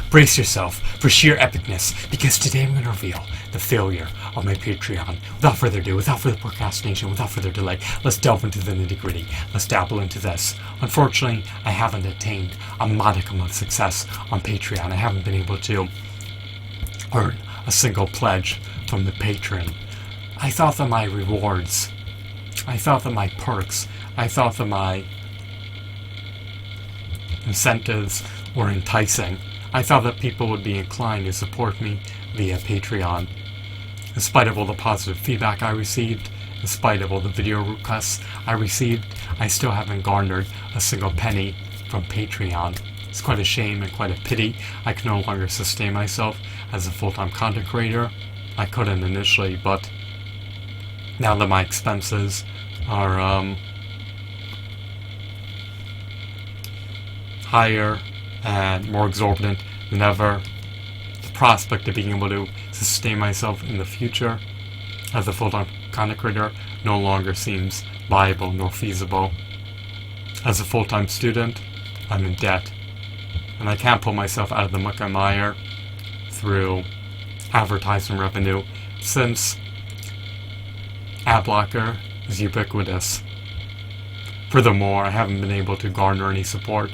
brace yourself for sheer epicness, because today I'm going to reveal the failure of my Patreon. Without further ado, without further procrastination, without further delay, let's delve into the nitty-gritty. Let's dabble into this. Unfortunately, I haven't attained a modicum of success on Patreon. I haven't been able to earn a single pledge from the patron. I thought that my rewards, I thought that my perks, I thought that my incentives were enticing. I thought that people would be inclined to support me via Patreon. In spite of all the positive feedback I received, in spite of all the video requests I received, I still haven't garnered a single penny from Patreon. It's quite a shame and quite a pity. I can no longer sustain myself as a full-time content creator. I couldn't initially, but now that my expenses are higher and more exorbitant than ever, the prospect of being able to sustain myself in the future as a full-time content creator no longer seems viable nor feasible. As a full-time student, I'm in debt, and I can't pull myself out of the muck and mire through advertising revenue, since ad blocker is ubiquitous. Furthermore, I haven't been able to garner any support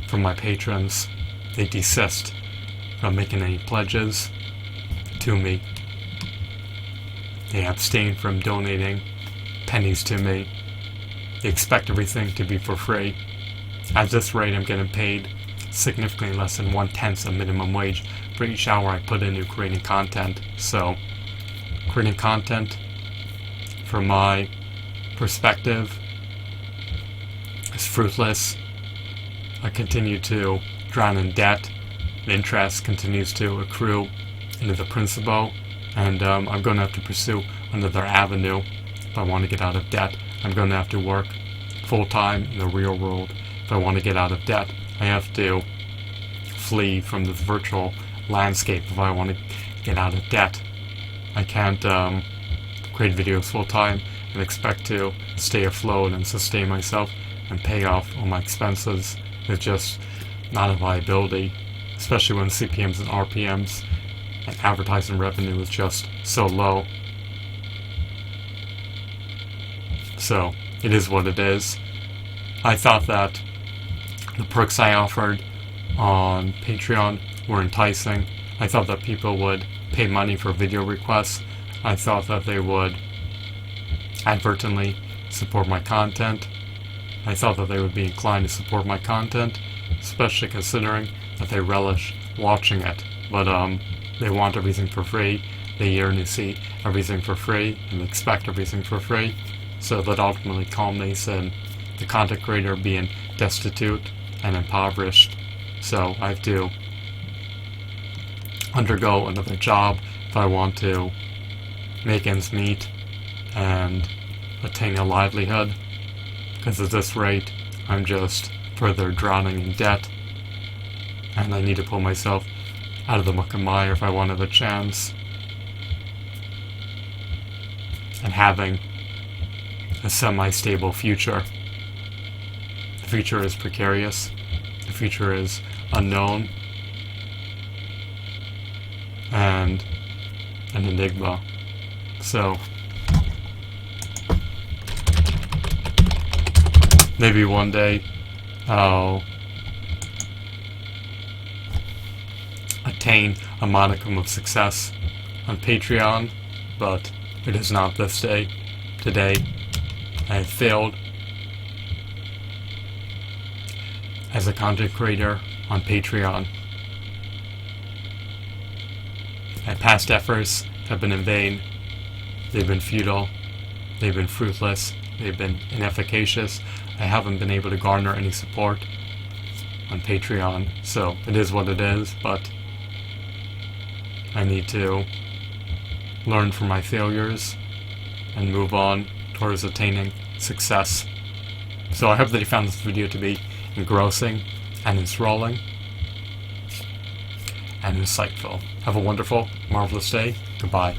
from my patrons. They desist from making any pledges to me. They abstain from donating pennies to me. They expect everything to be for free. At this rate, I'm getting paid significantly less than 1/10 of minimum wage for each hour I put into creating content. So, creating content, from my perspective, is fruitless. I continue to drown in debt. The interest continues to accrue into the principal, and I'm going to have to pursue another avenue if I want to get out of debt. I'm going to have to work full-time in the real world if I want to get out of debt. I have to flee from this virtual landscape if I want to get out of debt. I can't create videos full-time and expect to stay afloat and sustain myself and pay off all my expenses. It's just not a viability, especially when CPMs and RPMs and advertising revenue is just so low. So, it is what it is. I thought that the perks I offered on Patreon were enticing. I thought that people would pay money for video requests. I thought that they would advertently support my content. I thought that they would be inclined to support my content, especially considering that they relish watching it. But they want everything for free. They yearn to see everything for free and expect everything for free. So that ultimately culminates in the content creator being destitute and impoverished. So I have to undergo another job if I want to make ends meet and attain a livelihood, because at this rate I'm just further drowning in debt, and I need to pull myself out of the muck and mire if I want to have a chance and having a semi-stable future. The future is precarious, the future is unknown, and an enigma. So maybe one day I'll attain a modicum of success on Patreon, but it is not this day. Today, I have failed as a content creator on Patreon. My past efforts have been in vain. They've been futile. They've been fruitless. They've been inefficacious. I haven't been able to garner any support on Patreon, so it is what it is, but I need to learn from my failures and move on towards attaining success. So I hope that you found this video to be engrossing and enthralling and insightful. Have a wonderful, marvelous day. Goodbye.